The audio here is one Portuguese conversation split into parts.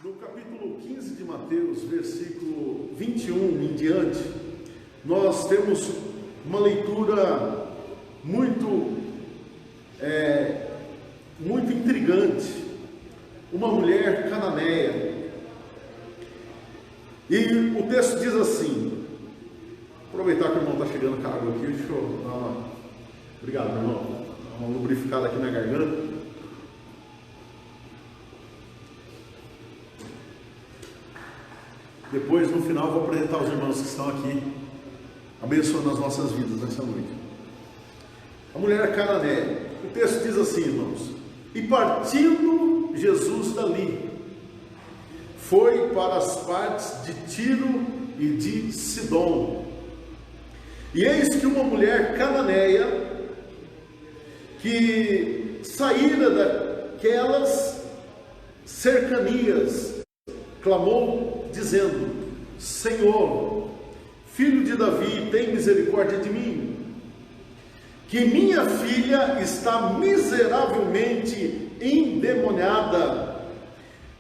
No capítulo 15 de Mateus, versículo 21 em diante, nós temos uma leitura muito intrigante. Uma mulher cananeia. E o texto diz assim, aproveitar que o irmão está chegando com a água aqui, deixa eu dar uma... Obrigado, meu irmão. Dar uma lubrificada aqui na garganta. Depois, no final, vou apresentar os irmãos que estão aqui, abençoando as nossas vidas nessa noite. A mulher cananeia. O texto diz assim, irmãos: e partindo Jesus dali, foi para as partes de Tiro e de Sidom. E eis que uma mulher cananeia, que saíra daquelas cercanias, clamou, dizendo: Senhor, filho de Davi, tem misericórdia de mim, que minha filha está miseravelmente endemoniada.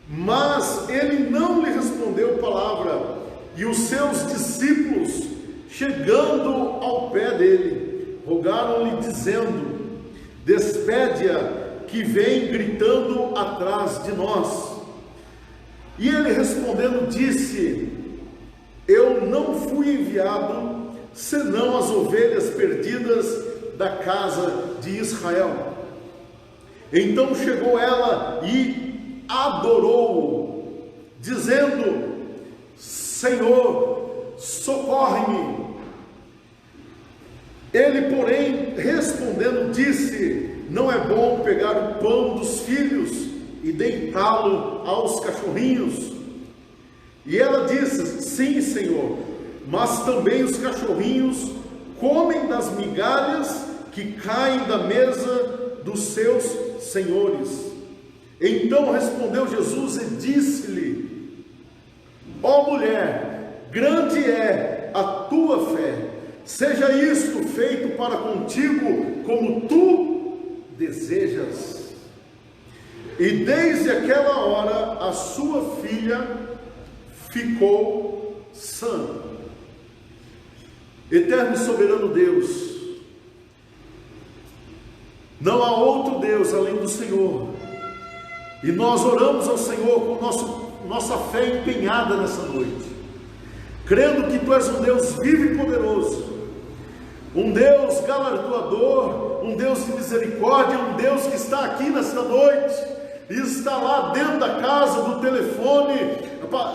Mas ele não lhe respondeu palavra. E os seus discípulos, chegando ao pé dele, rogaram-lhe, dizendo: despede-a, que vem gritando atrás de nós. E ele respondendo disse: eu não fui enviado senão as ovelhas perdidas da casa de Israel. Então chegou ela e adorou-o, dizendo: Senhor, socorre-me. Ele, porém, respondendo, disse: não é bom pegar o pão dos filhos e deitá-lo aos cachorrinhos. E ela disse: sim, Senhor, mas também os cachorrinhos comem das migalhas que caem da mesa dos seus senhores. Então respondeu Jesus e disse-lhe: ó mulher, grande é a tua fé, seja isto feito para contigo como tu desejas. E desde aquela hora a sua filha ficou sã. Eterno e soberano Deus, não há outro Deus além do Senhor, e nós oramos ao Senhor com nossa fé empenhada nessa noite, crendo que Tu és um Deus vivo e poderoso, um Deus galardoador, um Deus de misericórdia, um Deus que está aqui nesta noite, e está lá dentro da casa, do telefone,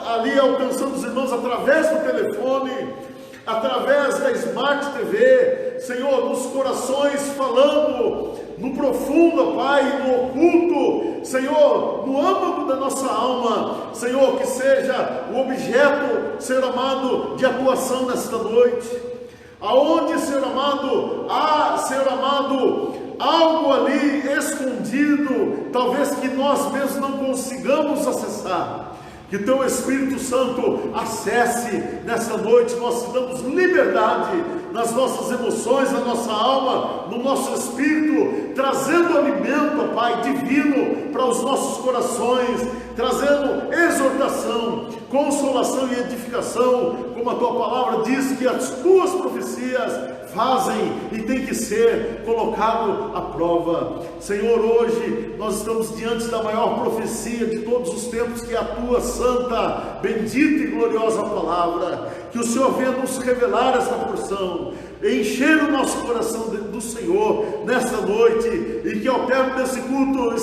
ali alcançando os irmãos através do telefone, através da Smart TV, Senhor, nos corações, falando no profundo, Pai, no oculto, Senhor, no âmago da nossa alma, Senhor, que seja o objeto, Senhor amado, de atuação nesta noite, aonde, Senhor amado, há, Senhor amado, algo ali escondido, talvez que nós mesmos não consigamos acessar, que Teu Espírito Santo acesse nesta noite. Nós te damos liberdade nas nossas emoções, na nossa alma, no nosso espírito, trazendo alimento, Pai, divino para os nossos corações, trazendo exortação, consolação e edificação, como a Tua palavra diz que as Tuas profecias fazem e tem que ser colocado à prova. Senhor, hoje nós estamos diante da maior profecia de todos os tempos, que é a Tua santa, bendita e gloriosa palavra. Que o Senhor venha nos revelar essa porção, encher o nosso coração do Senhor nesta noite, e que ao término desse culto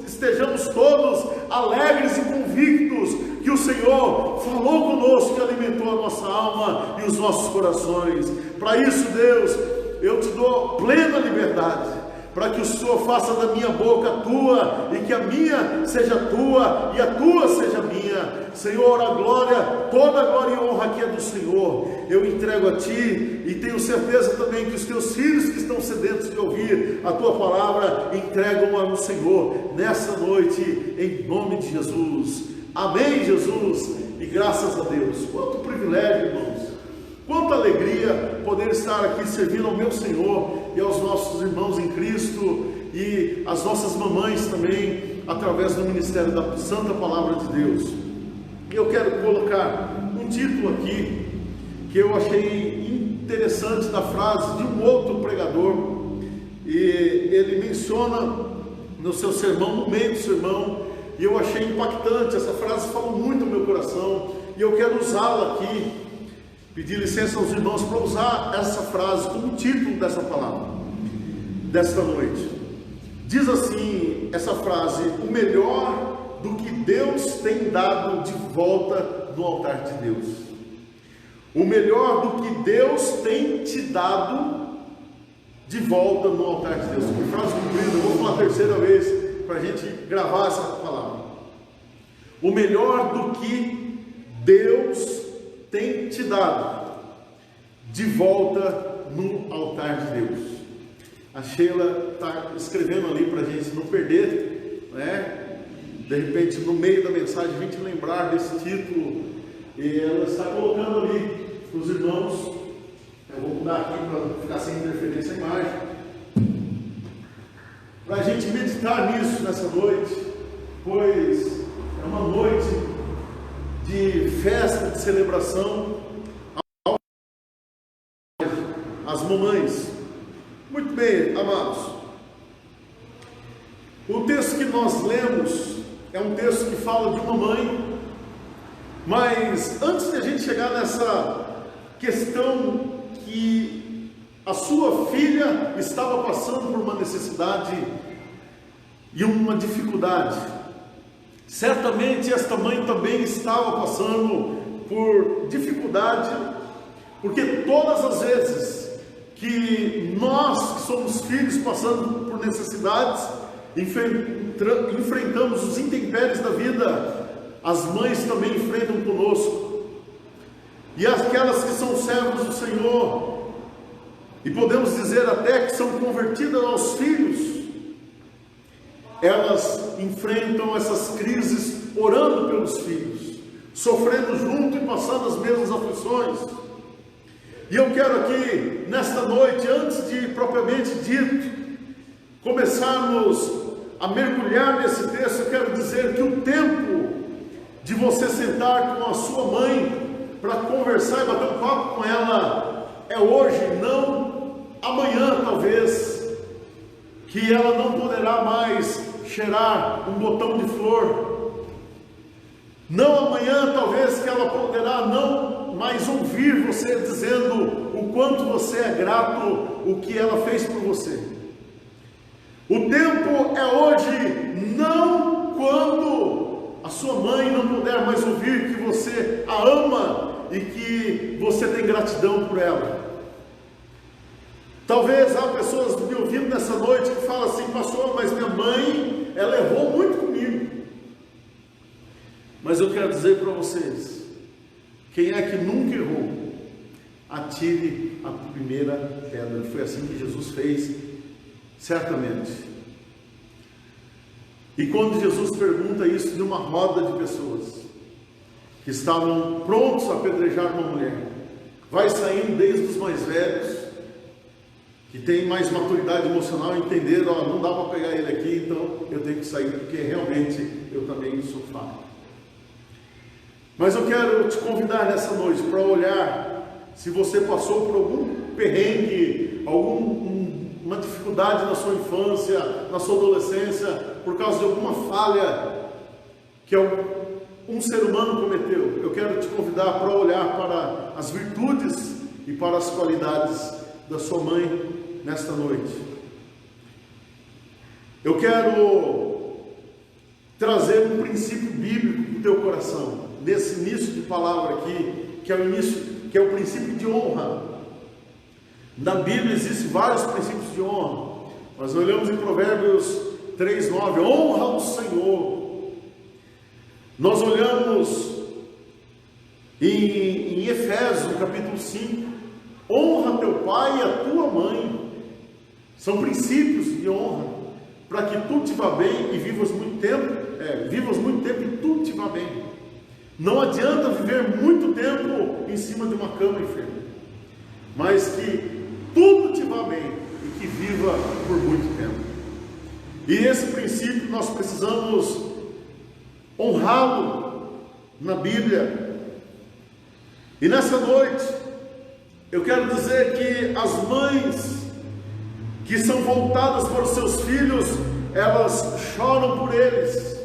estejamos todos alegres e convictos que o Senhor falou conosco, que alimentou a nossa alma e os nossos corações. Para isso, Deus, eu Te dou plena liberdade, para que o Senhor faça da minha boca a Tua, e que a minha seja Tua, e a Tua seja minha. Senhor, a glória, toda a glória e honra aqui é do Senhor. Eu entrego a Ti, e tenho certeza também que os Teus filhos que estão sedentos de ouvir a Tua palavra, entregam ao Senhor nessa noite, em nome de Jesus. Amém, Jesus, e graças a Deus. Quanto privilégio, irmãos, quanta alegria poder estar aqui servindo ao meu Senhor e aos nossos irmãos em Cristo, e às nossas mamães também, através do ministério da Santa Palavra de Deus. eu quero colocar um título aqui que eu achei interessante da frase de um outro pregador, e ele menciona no seu sermão, no meio do sermão, e eu achei impactante. Essa frase falou muito ao meu coração, e eu quero usá-la aqui, pedir licença aos irmãos para usar essa frase como título dessa palavra, desta noite. Diz assim essa frase: o melhor do que Deus tem dado de volta no altar de Deus. O melhor do que Deus tem te dado de volta no altar de Deus. Que frase cumprida, eu vou falar a terceira vez para a gente gravar essa palavra. O melhor do que Deus tem te dado de volta no altar de Deus. A Sheila está escrevendo ali para a gente não perder, né? De repente, no meio da mensagem, a gente lembrar desse título, e ela está colocando ali para os irmãos. Eu vou mudar aqui para ficar sem interferência a imagem, para a gente meditar nisso nessa noite, pois é uma noite de festa, de celebração às mamães. Muito bem, amados, o texto que nós lemos é um texto que fala de uma mãe, mas antes de a gente chegar nessa questão que a sua filha estava passando por uma necessidade e uma dificuldade, certamente esta mãe também estava passando por dificuldade, porque todas as vezes que nós, que somos filhos, passando por necessidades, enfrentamos os intempéries da vida, as mães também enfrentam conosco. E aquelas que são servos do Senhor, e podemos dizer até que são convertidas aos filhos, elas enfrentam essas crises orando pelos filhos, sofrendo junto e passando as mesmas aflições. E eu quero aqui, nesta noite, antes de propriamente dito, começarmos a mergulhar nesse texto, eu quero dizer que o tempo de você sentar com a sua mãe para conversar e bater um papo com ela é hoje, não amanhã talvez, que ela não poderá mais cheirar um botão de flor, não amanhã talvez que ela poderá não mais ouvir você dizendo o quanto você é grato, o que ela fez por você. O tempo é hoje, não quando a sua mãe não puder mais ouvir que você a ama e que você tem gratidão por ela. Talvez há pessoas me ouvindo nessa noite que falam assim: pastor, mas minha mãe, ela errou muito comigo. Mas eu quero dizer para vocês, quem é que nunca errou, atire a primeira pedra. Foi assim que Jesus fez, certamente. E quando Jesus pergunta isso de uma roda de pessoas que estavam prontos a apedrejar uma mulher, vai saindo desde os mais velhos, que tem mais maturidade emocional, entender, ó, não dá para pegar ele aqui, então eu tenho que sair, porque realmente eu também sou falho. Mas eu quero te convidar nessa noite para olhar se você passou por algum perrengue, alguma dificuldade na sua infância, na sua adolescência, por causa de alguma falha que um ser humano cometeu. Eu quero te convidar para olhar para as virtudes e para as qualidades da sua mãe nesta noite. Eu quero trazer um princípio bíblico para o teu coração, nesse início de palavra aqui, que é o princípio de honra. Na Bíblia existem vários princípios de honra. Nós olhamos em Provérbios 3:9, honra o Senhor. Nós olhamos em Efésios, no capítulo 5, honra teu pai e a tua mãe. São princípios de honra, para que tu te vá bem e vivas muito tempo e tu te vá bem. Não adianta viver muito tempo em cima de uma cama enferma, mas que tudo te vá bem e que viva por muito tempo. E esse princípio nós precisamos honrá-lo na Bíblia. E nessa noite, eu quero dizer que as mães que são voltadas para os seus filhos, elas choram por eles,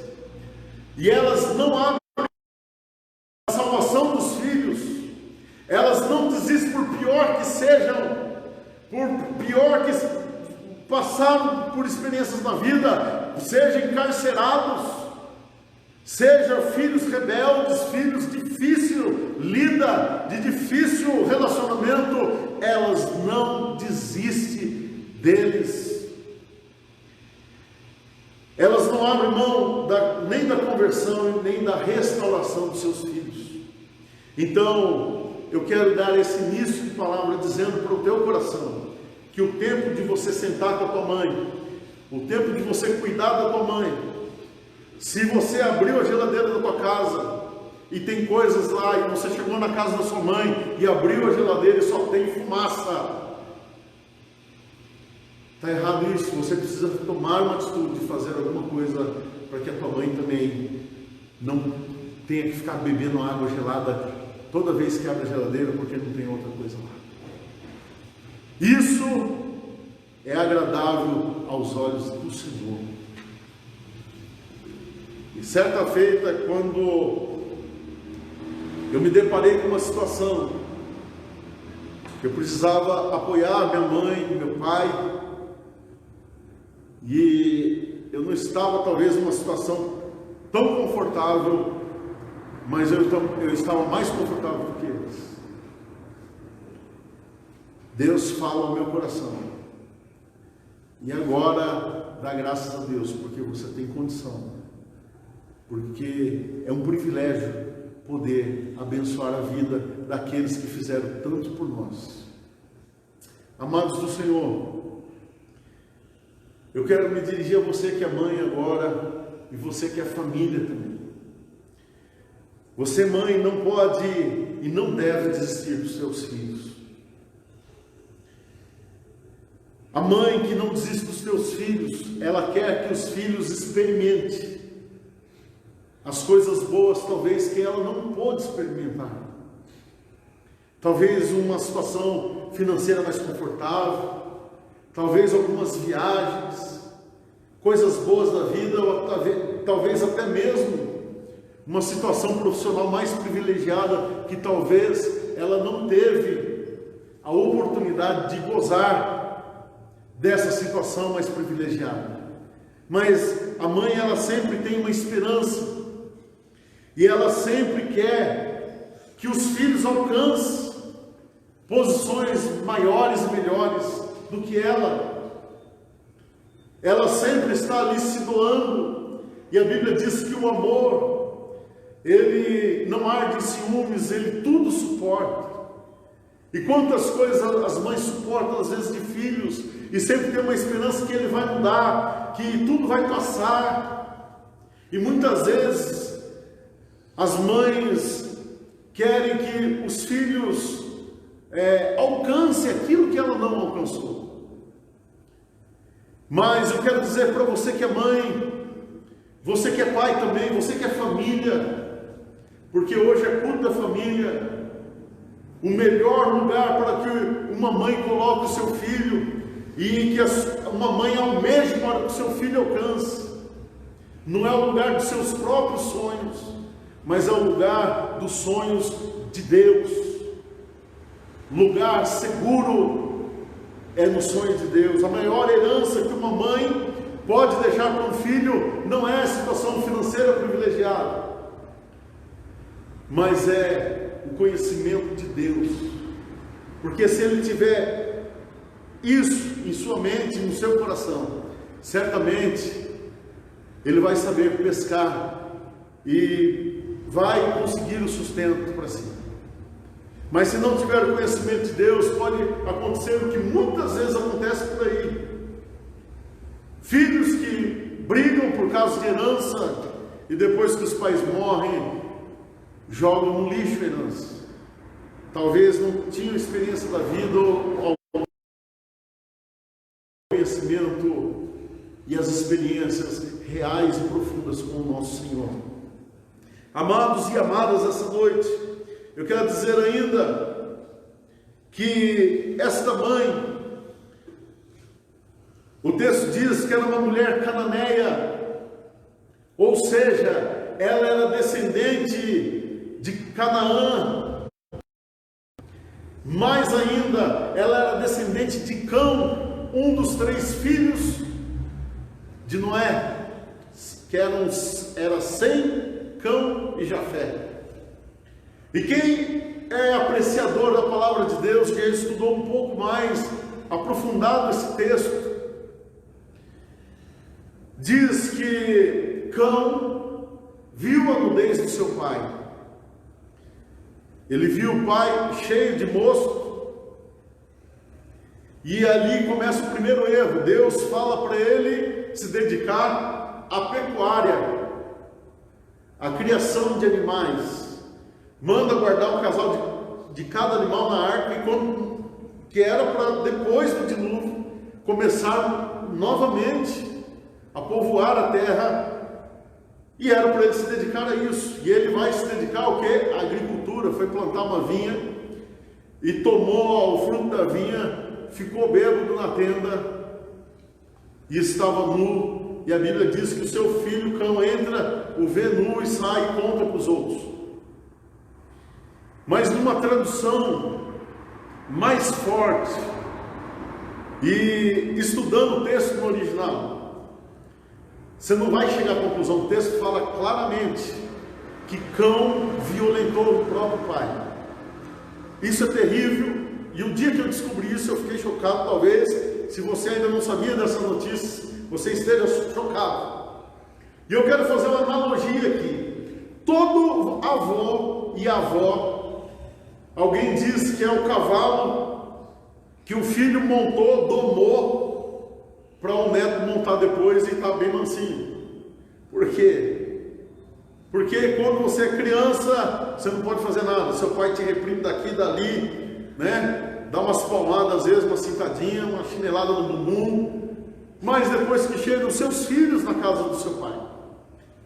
e elas não abrem a salvação dos filhos, elas não desistem, por pior que sejam, por pior que passaram por experiências na vida, sejam encarcerados, sejam filhos rebeldes, filhos difícil lida, de difícil relacionamento, elas não desistem deles. Elas não abrem mão nem da conversão, nem da restauração dos seus filhos. Então, eu quero dar esse início de palavra dizendo para o teu coração, que o tempo de você sentar com a tua mãe, o tempo de você cuidar da tua mãe, se você abriu a geladeira da tua casa, e tem coisas lá, e você chegou na casa da sua mãe, e abriu a geladeira e só tem fumaça, está errado isso. Você precisa tomar uma atitude de fazer alguma coisa para que a tua mãe também não tenha que ficar bebendo água gelada toda vez que abre a geladeira, porque não tem outra coisa lá. Isso é agradável aos olhos do Senhor. E certa feita, quando eu me deparei com uma situação, eu precisava apoiar minha mãe, meu pai, e eu não estava talvez numa situação tão confortável, mas eu estava mais confortável do que eles. Deus fala ao meu coração, e agora dá graças a Deus, porque você tem condição, porque é um privilégio poder abençoar a vida daqueles que fizeram tanto por nós. Amados do Senhor, eu quero me dirigir a você que é mãe agora, e você que é família também. Você, mãe, não pode e não deve desistir dos seus filhos. A mãe que não desiste dos seus filhos, ela quer que os filhos experimentem as coisas boas, talvez, que ela não pôde experimentar. Talvez uma situação financeira mais confortável, talvez algumas viagens, coisas boas da vida, ou talvez até mesmo uma situação profissional mais privilegiada, que talvez ela não teve a oportunidade de gozar dessa situação mais privilegiada. Mas a mãe, ela sempre tem uma esperança, e ela sempre quer que os filhos alcancem posições maiores e melhores do que ela. Ela sempre está ali se doando, e a Bíblia diz que o amor, ele não arde em ciúmes, ele tudo suporta. E quantas coisas as mães suportam às vezes de filhos, e sempre tem uma esperança que ele vai mudar, que tudo vai passar. E muitas vezes as mães querem que os filhos alcancem aquilo que ela não alcançou. Mas eu quero dizer para você que é mãe, você que é pai também, você que é família, porque hoje é culto da família, o melhor lugar para que uma mãe coloque o seu filho, e que uma mãe almeje para que o seu filho alcance, não é o lugar dos seus próprios sonhos, mas é o lugar dos sonhos de Deus. Lugar seguro é no sonho de Deus. A maior herança que uma mãe pode deixar para um filho não é a situação financeira privilegiada, mas é o conhecimento de Deus. Porque se ele tiver isso em sua mente, no seu coração, certamente ele vai saber pescar e vai conseguir o sustento para si. Mas se não tiver o conhecimento de Deus, pode acontecer o que muitas vezes acontece por aí. Filhos que brigam por causa de herança, e depois que os pais morrem, jogam no lixo a herança. Talvez não tinham experiência da vida, ou conhecimento e as experiências reais e profundas com o nosso Senhor. Amados e amadas, essa noite, eu quero dizer ainda que esta mãe, o texto diz que era uma mulher cananeia, ou seja, ela era descendente de Canaã, mais ainda, ela era descendente de Cão, um dos 3 filhos de Noé, que era Sem, Cão e Jafé. E quem é apreciador da palavra de Deus, que estudou um pouco mais aprofundado esse texto, diz que Cão viu a nudez do seu pai. Ele viu o pai cheio de mosco, e ali começa o primeiro erro. Deus fala para ele se dedicar à pecuária, à criação de animais. Manda guardar um casal de cada animal na arca, que era para depois do dilúvio começar novamente a povoar a terra, e era para ele se dedicar a isso. E ele vai se dedicar ao quê? À agricultura. Foi plantar uma vinha e tomou o fruto da vinha, ficou bêbado na tenda e estava nu. E a Bíblia diz que o seu filho Cão entra, o vê nu e sai e conta para os outros. Mas numa tradução mais forte, e estudando o texto no original, você não vai chegar à conclusão. O texto fala claramente que Cão violentou o próprio pai. Isso é terrível, e o dia que eu descobri isso eu fiquei chocado. Talvez, se você ainda não sabia dessa notícia, você esteja chocado. E eu quero fazer uma analogia aqui. Todo avô e avó, alguém diz que é o cavalo que o filho montou, domou, para o neto montar depois e estar bem mansinho. Por quê? Porque quando você é criança, você não pode fazer nada. Seu pai te reprime daqui e dali, né? Dá umas palmadas, às vezes uma cintadinha, uma chinelada no bumbum. Mas depois que chegam os seus filhos na casa do seu pai,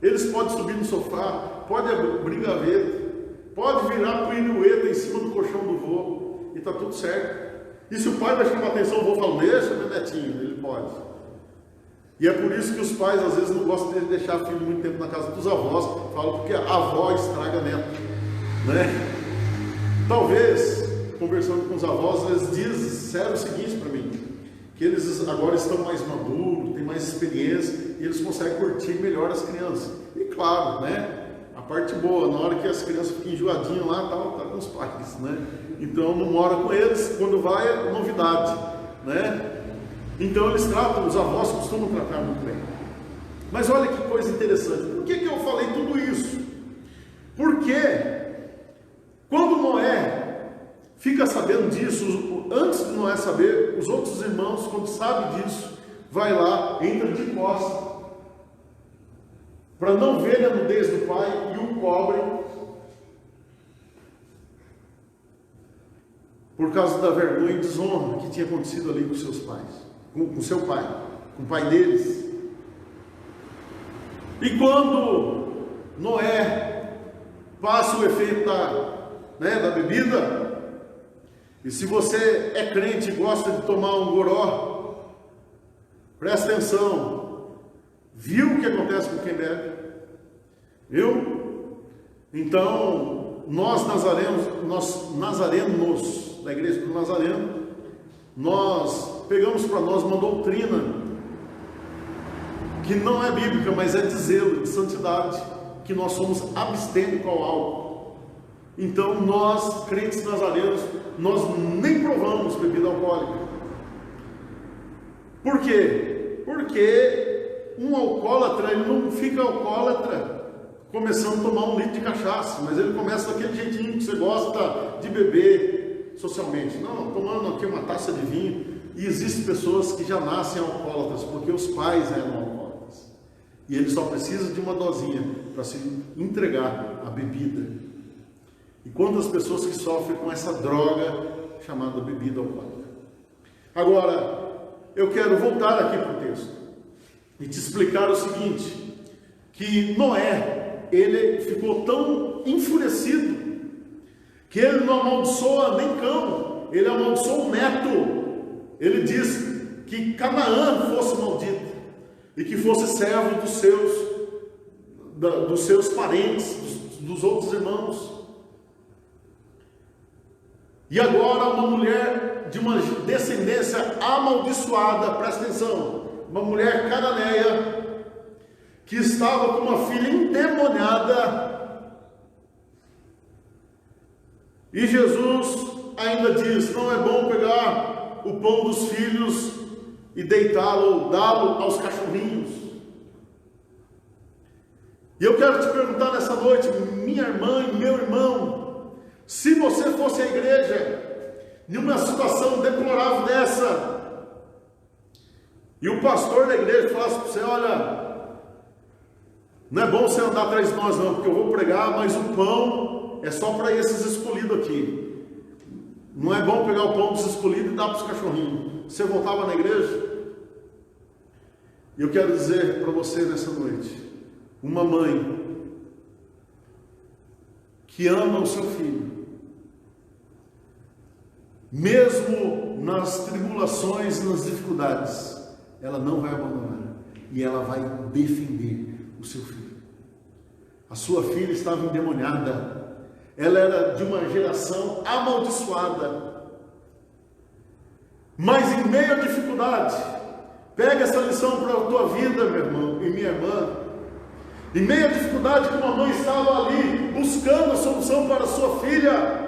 eles podem subir no sofá, pode abrir gaveta, pode virar pirueta em cima do colchão do vô, e está tudo certo. E se o pai vai chamar atenção, o vô fala: deixa meu netinho, ele pode. E é por isso que os pais às vezes não gostam de deixar filho muito tempo na casa dos avós, falam porque a avó estraga neto, né? Talvez, conversando com os avós, eles disseram o seguinte para mim, que eles agora estão mais maduros, têm mais experiência, e eles conseguem curtir melhor as crianças. E claro, né? A parte boa, na hora que as crianças ficam enjoadinhas lá, tá com os pais, né? Então não mora com eles, quando vai é novidade, né? Então eles tratam, os avós costumam tratar muito bem. Mas olha que coisa interessante. Por que eu falei tudo isso? Porque quando Noé fica sabendo disso, antes de Noé saber, os outros irmãos, quando sabem disso, vai lá, entra de costas, para não ver a nudez do pai, e o cobrem, por causa da vergonha e desonra que tinha acontecido ali com seus pais, com seu pai, com o pai deles. E quando Noé passa o efeito da bebida, e se você é crente e gosta de tomar um goró, presta atenção, viu o que acontece com quem bebe? Viu? Então, nós nazarenos da igreja do Nazareno, nós pegamos para nós uma doutrina que não é bíblica, mas é de zelo, de santidade, que nós somos abstêmicos ao álcool. Então nós, crentes nazarenos, nós nem provamos bebida alcoólica. Por quê? Porque um alcoólatra, ele não fica alcoólatra começando a tomar 1 litro de cachaça, mas ele começa daquele jeitinho que você gosta de beber socialmente. Não, tomando aqui uma taça de vinho. E existem pessoas que já nascem alcoólatras, porque os pais eram alcoólatras. E eles só precisam de uma dosinha para se entregar à bebida. E quantas pessoas que sofrem com essa droga chamada bebida alcoólica. Agora, eu quero voltar aqui para o texto e te explicar o seguinte, que Noé, ele ficou tão enfurecido que ele não amaldiçoa nem cão, ele amaldiçoa o neto. Ele diz que Canaã fosse maldito e que fosse servo dos seus parentes, dos outros irmãos. E agora uma mulher de uma descendência amaldiçoada, presta atenção, uma mulher cananeia, que estava com uma filha endemoniada, e Jesus ainda diz: não é bom pegar o pão dos filhos e deitá-lo ou dá-lo aos cachorrinhos. E eu quero te perguntar nessa noite, minha irmã e meu irmão, se você fosse à igreja, numa situação deplorável dessa, e o pastor da igreja falasse para você: olha, não é bom você andar atrás de nós não, porque eu vou pregar, mas o pão é só para esses escolhidos aqui. Não é bom pegar o pão dos escolhidos e dar para os cachorrinhos. Você voltava na igreja? E eu quero dizer para você nessa noite, uma mãe que ama o seu filho, mesmo nas tribulações, nas dificuldades, ela não vai abandonar, e ela vai defender o seu filho. A sua filha estava endemoniada, ela era de uma geração amaldiçoada, mas em meio à dificuldade, pega essa lição para a tua vida, meu irmão e minha irmã. Em meio à dificuldade que uma mãe estava ali buscando a solução para a sua filha,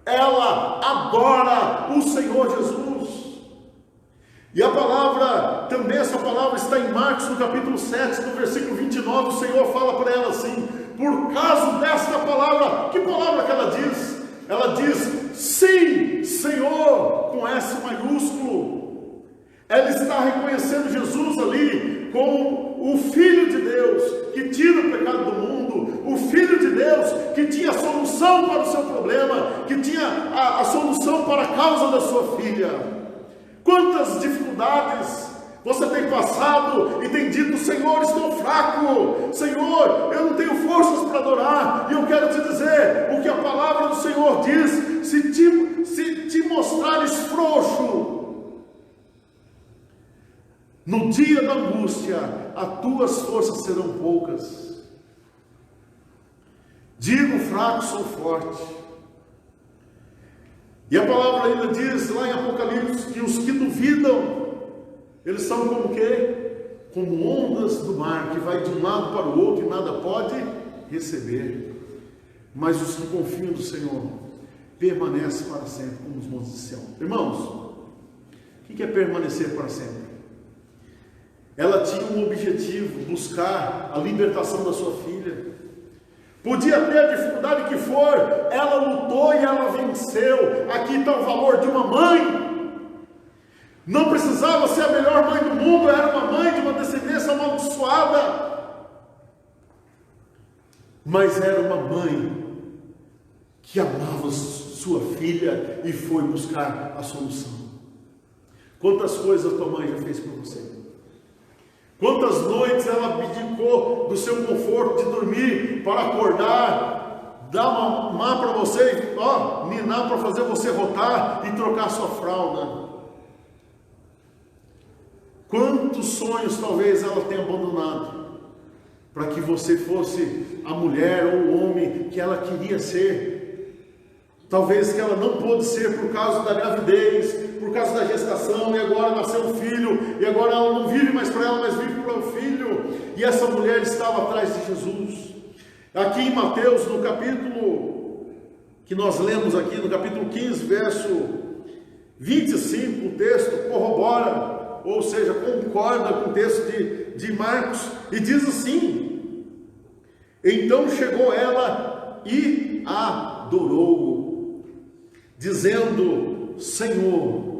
ela adora o Senhor Jesus. E a palavra, também essa palavra está em Marcos, no capítulo 7, no versículo 29, o Senhor fala para ela assim: por causa desta palavra, que palavra que ela diz? Ela diz: sim, Senhor, com S maiúsculo. Ela está reconhecendo Jesus ali como o Filho de Deus, que tira o pecado do mundo, o Filho de Deus, que tinha a solução para o seu problema, que tinha a solução para a causa da sua filha. Quantas dificuldades você tem passado e tem dito: Senhor, estou fraco, Senhor, eu não tenho forças para adorar. E eu quero te dizer o que a palavra do Senhor diz: se te mostrares frouxo no dia da angústia, as tuas forças serão poucas. Digo fraco, sou forte. E a palavra ainda diz lá em Apocalipse que os que duvidam, eles são como o quê? Como ondas do mar, que vai de um lado para o outro e nada pode receber. Mas os que confiam no Senhor permanecem para sempre, como os montes de Sião. Irmãos, o que é permanecer para sempre? Ela tinha um objetivo: buscar a libertação da sua filha. Podia ter a dificuldade que for, ela lutou e ela venceu. Aqui está o valor de uma mãe. Não precisava ser a melhor mãe do mundo, era uma mãe de uma descendência amaldiçoada, mas era uma mãe que amava sua filha e foi buscar a solução. Quantas coisas a tua mãe já fez por você? Quantas noites ela abdicou do seu conforto de dormir para acordar, dar uma mamar para você, ninar para fazer você rotar e trocar sua fralda? Quantos sonhos talvez ela tenha abandonado para que você fosse a mulher ou o homem que ela queria ser? Talvez que ela não pôde ser por causa da gravidez, por causa da gestação, e agora nasceu um filho, e agora ela não vive mais para ela, mas vive para o filho. E essa mulher estava atrás de Jesus. Aqui em Mateus, no capítulo que nós lemos aqui, no capítulo 15, verso 25, o texto corrobora, ou seja, concorda com o texto de Marcos, e diz assim: então chegou ela e adorou, dizendo: Senhor.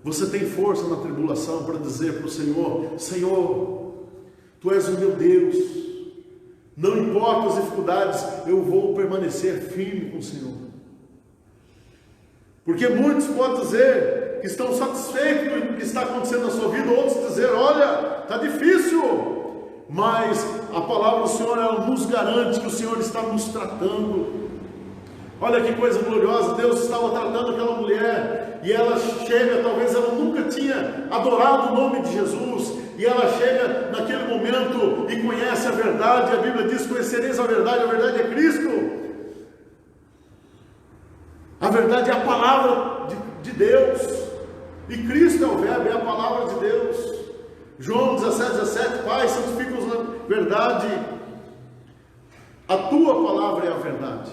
Você tem força na tribulação para dizer para o Senhor: Senhor, Tu és o meu Deus, não importa as dificuldades, eu vou permanecer firme com o Senhor. Porque muitos podem dizer que estão satisfeitos com o que está acontecendo na sua vida, outros dizer: olha, está difícil, mas a palavra do Senhor, ela nos garante que o Senhor está nos tratando. Olha que coisa gloriosa, Deus estava tratando aquela mulher, e ela chega, talvez ela nunca tinha adorado o nome de Jesus, e ela chega naquele momento e conhece a verdade. A Bíblia diz: conhecereis a verdade é Cristo. A verdade é a palavra de Deus, e Cristo é o verbo, é a palavra de Deus. João 17:17, Pai, santifica-os na verdade, a tua palavra é a verdade.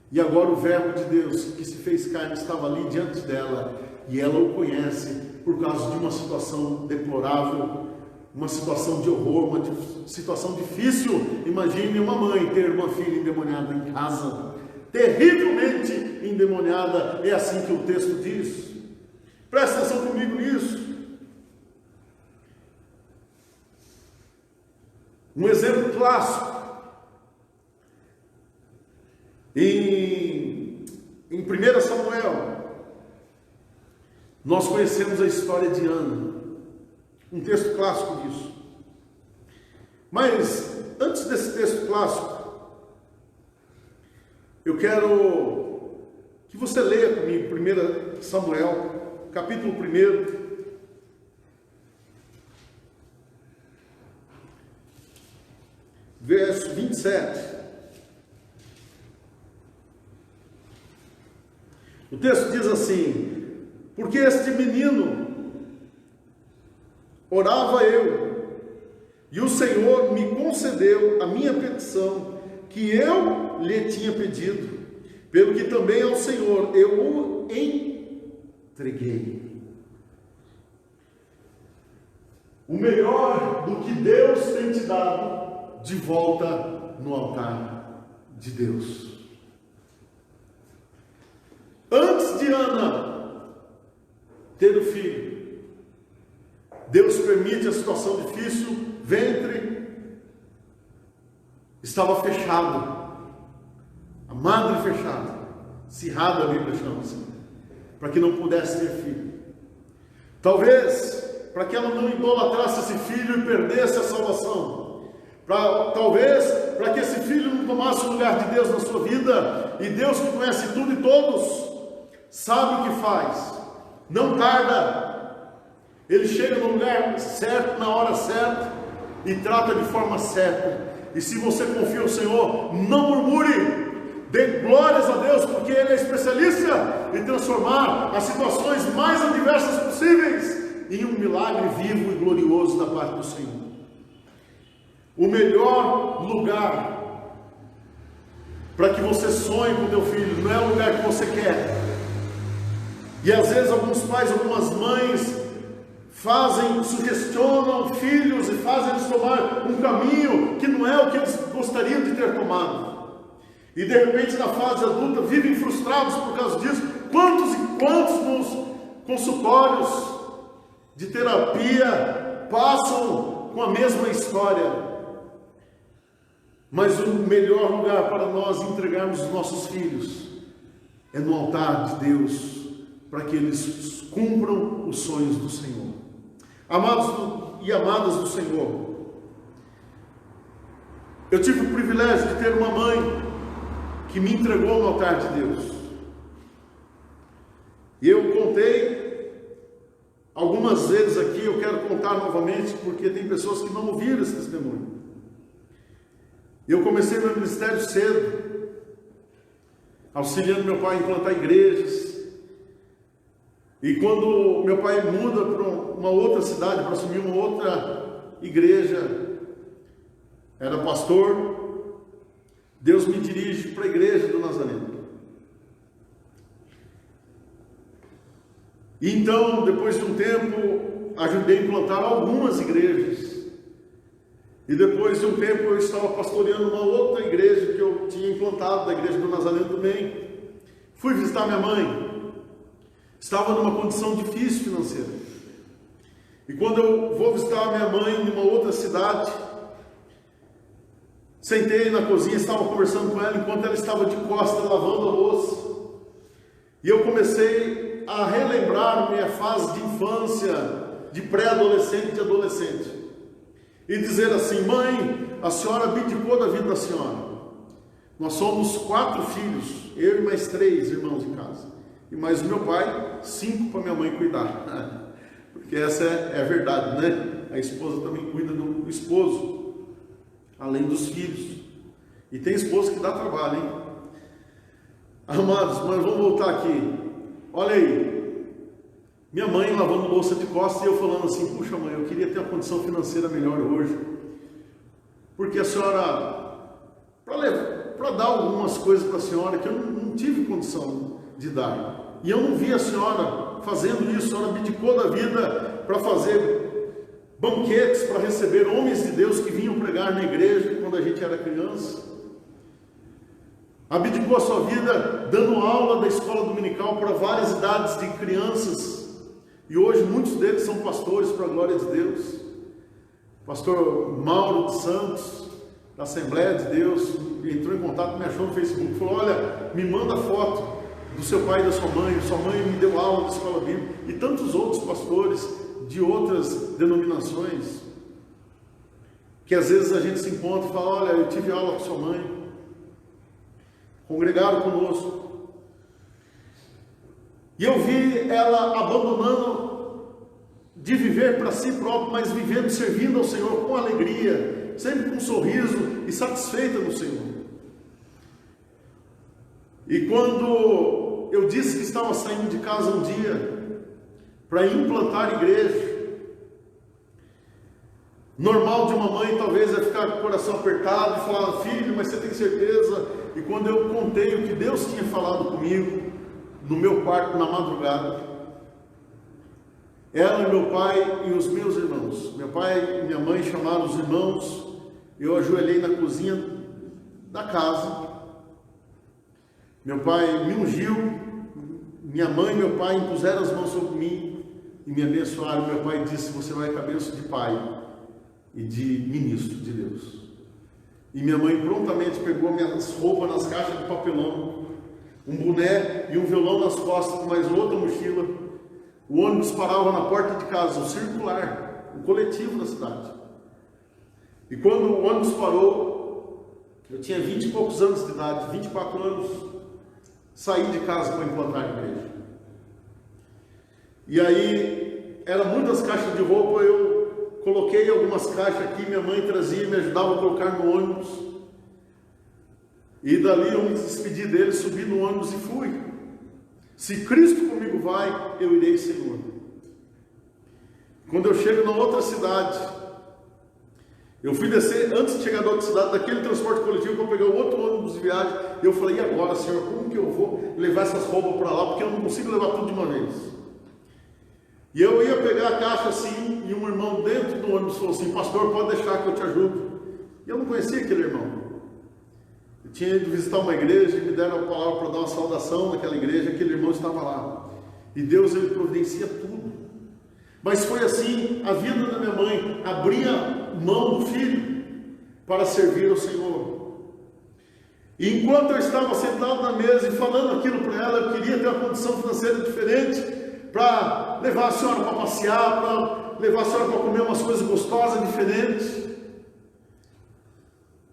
E agora o verbo de Deus, que se fez carne, estava ali diante dela, e ela o conhece por causa de uma situação deplorável, uma situação de horror, uma situação difícil. Imagine uma mãe ter uma filha endemoniada em casa, terrivelmente endemoniada. É assim que o texto diz. Presta atenção comigo nisso. Um exemplo clássico, em 1 Samuel, nós conhecemos a história de Ana, um texto clássico disso. Mas, antes desse texto clássico, eu quero que você leia comigo 1 Samuel, capítulo 1, verso 27. O texto diz assim: porque este menino orava eu, e o Senhor me concedeu a minha petição, que eu lhe tinha pedido, pelo que também ao Senhor eu o entreguei. O melhor do que Deus tem te dado, de volta no altar de Deus. Antes de Ana ter o filho, Deus permite a situação difícil, ventre estava fechado, a madre fechada, cerrada, a Bíblia chama assim, para que não pudesse ter filho. Talvez para que ela não idolatrasse esse filho e perdesse a salvação. Talvez para que esse filho não tomasse o lugar de Deus na sua vida. E Deus, que conhece tudo e todos, sabe o que faz, não tarda, Ele chega no lugar certo, na hora certa, e trata de forma certa. E se você confia no Senhor, não murmure, dê glórias a Deus, porque Ele é especialista em transformar as situações mais adversas possíveis em um milagre vivo e glorioso da parte do Senhor. O melhor lugar para que você sonhe com o teu filho não é o lugar que você quer. E às vezes alguns pais, algumas mães sugestionam filhos e fazem eles tomar um caminho que não é o que eles gostariam de ter tomado. E de repente na fase adulta vivem frustrados por causa disso. Quantos e quantos nos consultórios de terapia passam com a mesma história? Mas o melhor lugar para nós entregarmos os nossos filhos é no altar de Deus, para que eles cumpram os sonhos do Senhor. Amados e amadas do Senhor, eu tive o privilégio de ter uma mãe que me entregou no altar de Deus. E eu contei algumas vezes aqui, eu quero contar novamente, porque tem pessoas que não ouviram esse testemunho. Eu comecei meu ministério cedo, auxiliando meu pai a implantar igrejas. E quando meu pai muda para uma outra cidade, para assumir uma outra igreja, era pastor, Deus me dirige para a igreja do Nazareno. E então, depois de um tempo, ajudei a implantar algumas igrejas. E depois de um tempo eu estava pastoreando uma outra igreja que eu tinha implantado, da igreja do Nazareno também. Fui visitar minha mãe. Estava numa condição difícil financeira. E quando eu vou visitar minha mãe numa outra cidade, sentei na cozinha, estava conversando com ela enquanto ela estava de costas lavando a louça. E eu comecei a relembrar minha fase de infância, de pré-adolescente e adolescente. e dizer assim: mãe, a senhora abdicou da vida da senhora. Nós somos 4 filhos, eu e mais 3 irmãos em casa, e mais o meu pai, 5 para minha mãe cuidar, porque essa é a verdade, né? A esposa também cuida do esposo, além dos filhos, e tem esposa que dá trabalho, hein? Amados, mas vamos voltar aqui. Olha aí, minha mãe lavando louça de costas e eu falando assim: puxa mãe, eu queria ter uma condição financeira melhor hoje, porque a senhora, para dar algumas coisas para a senhora que eu não tive condição de dar, e eu não vi a senhora fazendo isso. A senhora abdicou da vida para fazer banquetes para receber homens de Deus que vinham pregar na igreja quando a gente era criança. Abdicou a sua vida dando aula da escola dominical para várias idades de crianças, e hoje muitos deles são pastores, para a glória de Deus. Pastor Mauro de Santos, da Assembleia de Deus, entrou em contato, me achou no Facebook, falou: olha, me manda foto do seu pai e da sua mãe me deu aula da escola bíblica, e tantos outros pastores de outras denominações, que às vezes a gente se encontra e fala: olha, eu tive aula com sua mãe, congregaram conosco, e eu vi ela abandonando de viver para si própria, mas vivendo, servindo ao Senhor com alegria, sempre com um sorriso e satisfeita no Senhor. E quando eu disse que estava saindo de casa um dia para implantar igreja, normal de uma mãe talvez é ficar com o coração apertado e falar: filho, mas você tem certeza? E quando eu contei o que Deus tinha falado comigo no meu quarto na madrugada, ela, meu pai e os meus irmãos, meu pai e minha mãe chamaram os irmãos, eu ajoelhei na cozinha da casa, meu pai me ungiu, minha mãe e meu pai impuseram as mãos sobre mim e me abençoaram. Meu pai disse: você vai com a bênção de pai e de ministro de Deus. E minha mãe prontamente pegou minhas roupas nas caixas de papelão, um boné e um violão nas costas, com mais outra mochila. O ônibus parava na porta de casa, o circular, o coletivo da cidade. E quando o ônibus parou, eu tinha 20 e poucos anos de idade, 24 anos, saí de casa para implantar a igreja. E aí, eram muitas caixas de roupa, eu coloquei algumas caixas aqui, minha mãe trazia e me ajudava a colocar no ônibus. E dali eu me despedi dele, subi no ônibus e fui. Se Cristo comigo vai, eu irei, Senhor. Quando eu chego na outra cidade, eu fui descer, antes de chegar na outra cidade, daquele transporte coletivo, para pegar outro ônibus de viagem, e eu falei: e agora, Senhor, como que eu vou levar essas roupas para lá, porque eu não consigo levar tudo de uma vez. E eu ia pegar a caixa assim, e um irmão dentro do ônibus falou assim: pastor, pode deixar que eu te ajudo. E eu não conhecia aquele irmão. Eu tinha ido visitar uma igreja e me deram a palavra para dar uma saudação naquela igreja, aquele irmão estava lá. E Deus, ele providencia tudo. Mas foi assim a vida da minha mãe, abria mão do filho para servir ao Senhor. E enquanto eu estava sentado na mesa e falando aquilo para ela, eu queria ter uma condição financeira diferente, para levar a senhora para passear, para levar a senhora para comer umas coisas gostosas, diferentes.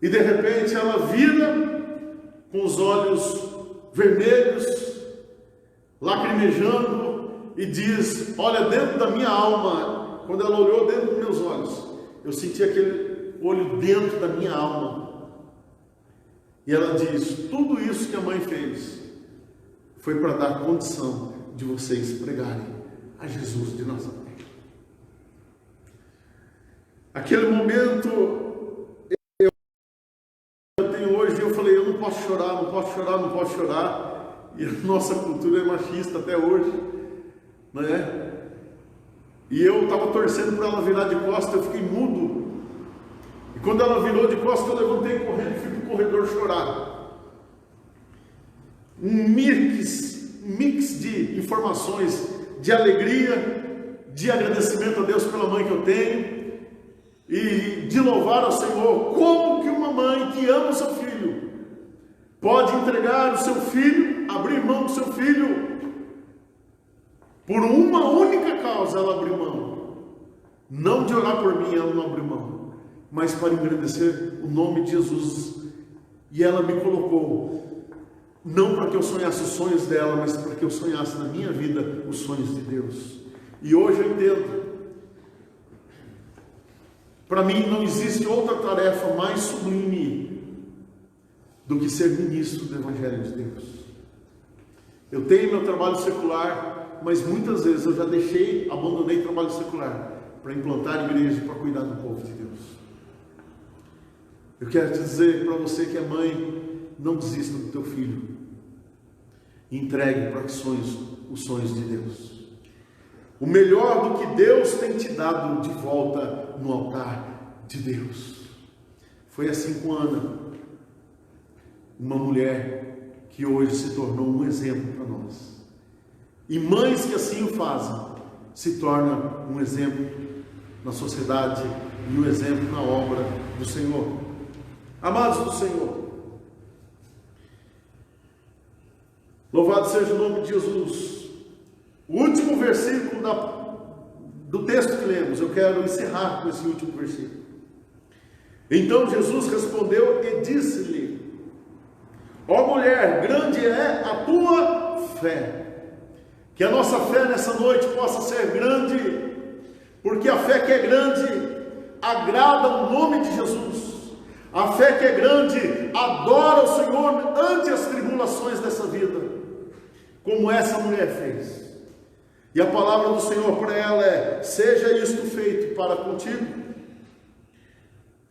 E de repente ela vira com os olhos vermelhos, lacrimejando, e diz: olha, dentro da minha alma, quando ela olhou dentro dos meus olhos, eu senti aquele olho dentro da minha alma. E ela diz: tudo isso que a mãe fez foi para dar condição de vocês pregarem a Jesus de Nazaré. Aquele momento eu tenho hoje, eu falei: eu não posso chorar, não posso chorar, não posso chorar. E a nossa cultura é machista até hoje, né? E eu estava torcendo para ela virar de costas, eu fiquei mudo. E quando ela virou de costas, eu levantei correndo e fui para o corredor chorar. Um mix de informações, de alegria, de agradecimento a Deus pela mãe que eu tenho, e de louvar ao Senhor. Como que uma mãe que ama o seu filho pode entregar o seu filho, abrir mão do seu filho, por uma única causa? Ela abriu mão, não de orar por mim, ela não abriu mão, mas para engrandecer o nome de Jesus. E ela me colocou, não para que eu sonhasse os sonhos dela, mas para que eu sonhasse na minha vida os sonhos de Deus. E hoje eu entendo, para mim não existe outra tarefa mais sublime do que ser ministro do Evangelho de Deus. Eu tenho meu trabalho secular, mas muitas vezes eu já abandonei trabalho secular para implantar igreja e para cuidar do povo de Deus. Eu quero te dizer para você que é mãe, não desista do teu filho. Entregue para os sonhos de Deus. O melhor do que Deus tem te dado de volta no altar de Deus. Foi assim com Ana, uma mulher que hoje se tornou um exemplo para nós. E mães que assim o fazem, se tornam um exemplo na sociedade e um exemplo na obra do Senhor. Amados do Senhor, louvado seja o nome de Jesus. O último versículo do texto que lemos, eu quero encerrar com esse último versículo. Então Jesus respondeu e disse-lhe: ó mulher, grande é a tua fé. Que a nossa fé nessa noite possa ser grande, porque a fé que é grande agrada o nome de Jesus. A fé que é grande adora o Senhor ante as tribulações dessa vida, como essa mulher fez. E a palavra do Senhor para ela é: seja isto feito para contigo,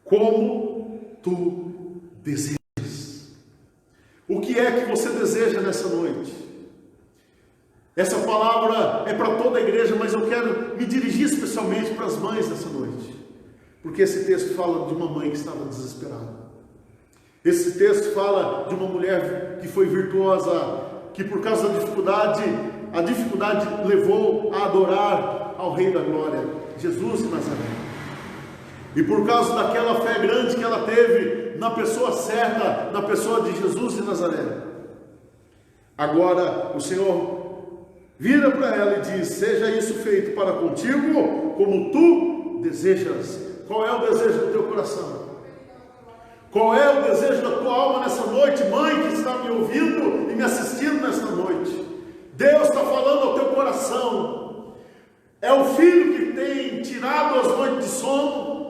como tu desejas. O que é que você deseja nessa noite? Essa palavra é para toda a igreja, mas eu quero me dirigir especialmente para as mães nessa noite, porque esse texto fala de uma mãe que estava desesperada. Esse texto fala de uma mulher que foi virtuosa, que por causa da dificuldade, a dificuldade levou a adorar ao Rei da Glória, Jesus de Nazaré. E por causa daquela fé grande que ela teve na pessoa certa, na pessoa de Jesus de Nazaré, agora o Senhor vira para ela e diz: seja isso feito para contigo, como tu desejas. Qual é o desejo do teu coração? Qual é o desejo da tua alma nessa noite, mãe que está me ouvindo e me assistindo nesta noite? Deus está falando ao teu coração. É o filho que tem tirado as noites de sono?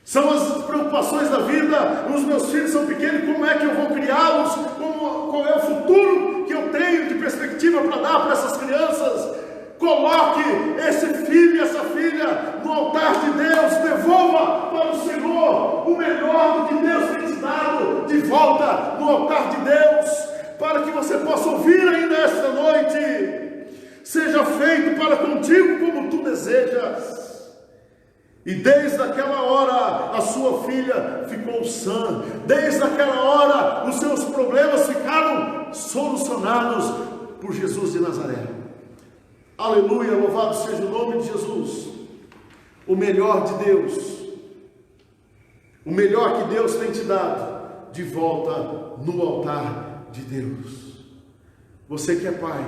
São as preocupações da vida? Os meus filhos são pequenos, como é que eu vou criá-los? Qual é o futuro que eu tenho de perspectiva para dar para essas crianças? Coloque esse filho e essa filha no altar de Deus. Devolva para o Senhor o melhor do que Deus tem te dado de volta no altar de Deus, para que você possa ouvir ainda esta noite: seja feito para contigo como tu desejas. E desde aquela hora a sua filha ficou sã. Desde aquela hora os seus problemas ficaram solucionados por Jesus de Nazaré. Aleluia, louvado seja o nome de Jesus. O melhor de Deus, o melhor que Deus tem te dado, de volta no altar de Deus. Você que é pai,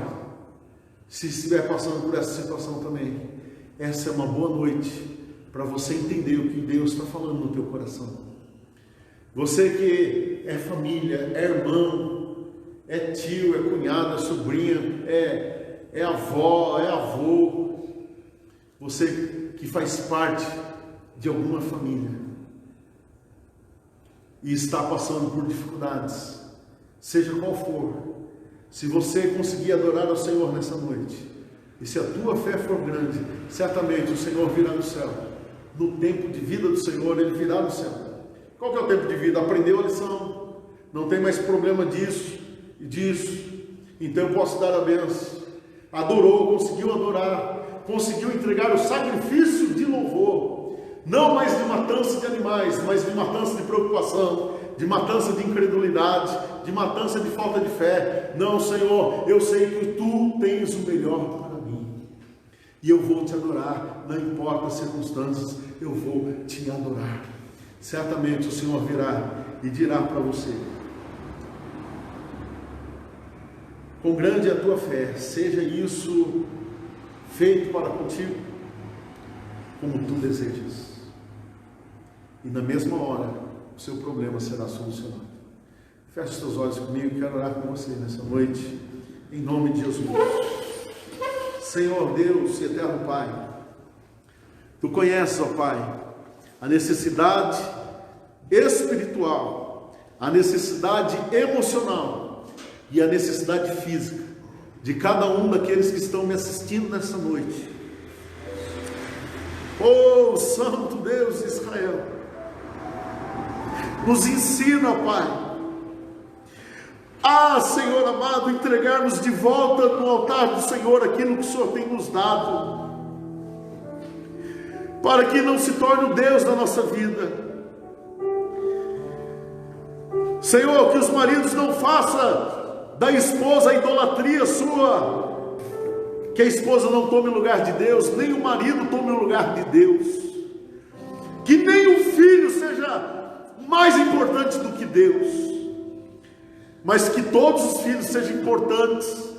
se estiver passando por essa situação também, essa é uma boa noite para você entender o que Deus está falando no teu coração. Você que é família, é irmão, é tio, é cunhada, é sobrinha, é avó, é avô, você que faz parte de alguma família e está passando por dificuldades, seja qual for, se você conseguir adorar ao Senhor nessa noite, e se a tua fé for grande, certamente o Senhor virá do céu. No tempo de vida do Senhor, Ele virá do céu. Qual que é o tempo de vida? Aprendeu a lição, não tem mais problema disso e disso, então eu posso dar a bênção. Adorou, conseguiu adorar, conseguiu entregar o sacrifício de louvor, não mais de matança de animais, mas de matança de preocupação, de matança de incredulidade, de matança de falta de fé. Não, Senhor, eu sei que tu tens o melhor para mim, e eu vou te adorar, não importa as circunstâncias, eu vou te adorar. Certamente o Senhor virá e dirá para você: quão grande é a tua fé, seja isso feito para contigo, como tu desejas. e na mesma hora o seu problema será solucionado. Feche os seus olhos comigo, quero orar com você nessa noite, em nome de Jesus. Senhor Deus e eterno Pai, Tu conheces, ó Pai, a necessidade espiritual, a necessidade emocional e a necessidade física de cada um daqueles que estão me assistindo nessa noite. Oh, Santo Deus de Israel, nos ensina, Pai, Senhor amado, entregarmos de volta no altar do Senhor aquilo que o Senhor tem nos dado, para que não se torne o Deus da nossa vida. Senhor, que os maridos não façam da esposa a idolatria sua, que a esposa não tome o lugar de Deus, nem o marido tome o lugar de Deus, que nem o filho seja mais importante do que Deus, mas que todos os filhos sejam importantes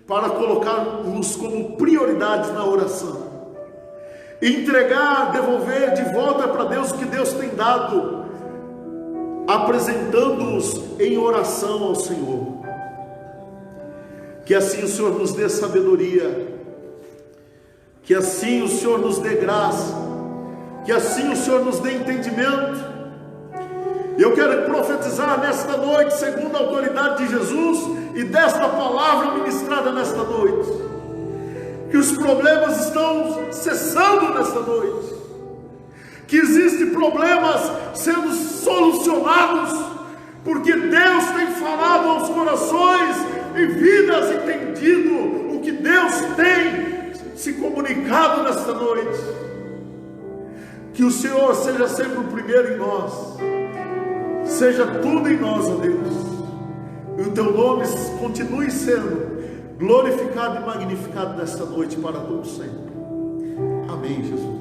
para colocar-nos como prioridades na oração, entregar, devolver de volta para Deus o que Deus tem dado, apresentando-os em oração ao Senhor. Que assim o Senhor nos dê sabedoria, que assim o Senhor nos dê graça, que assim o Senhor nos dê entendimento. Eu quero profetizar nesta noite, segundo a autoridade de Jesus e desta palavra ministrada nesta noite, que os problemas estão cessando nesta noite, que existem problemas sendo solucionados, porque Deus tem falado aos corações e vidas entendido o que Deus tem se comunicado nesta noite. Que o Senhor seja sempre o primeiro em nós, seja tudo em nós, ó Deus, e o Teu nome continue sendo glorificado e magnificado nesta noite para todos sempre. Amém, Jesus.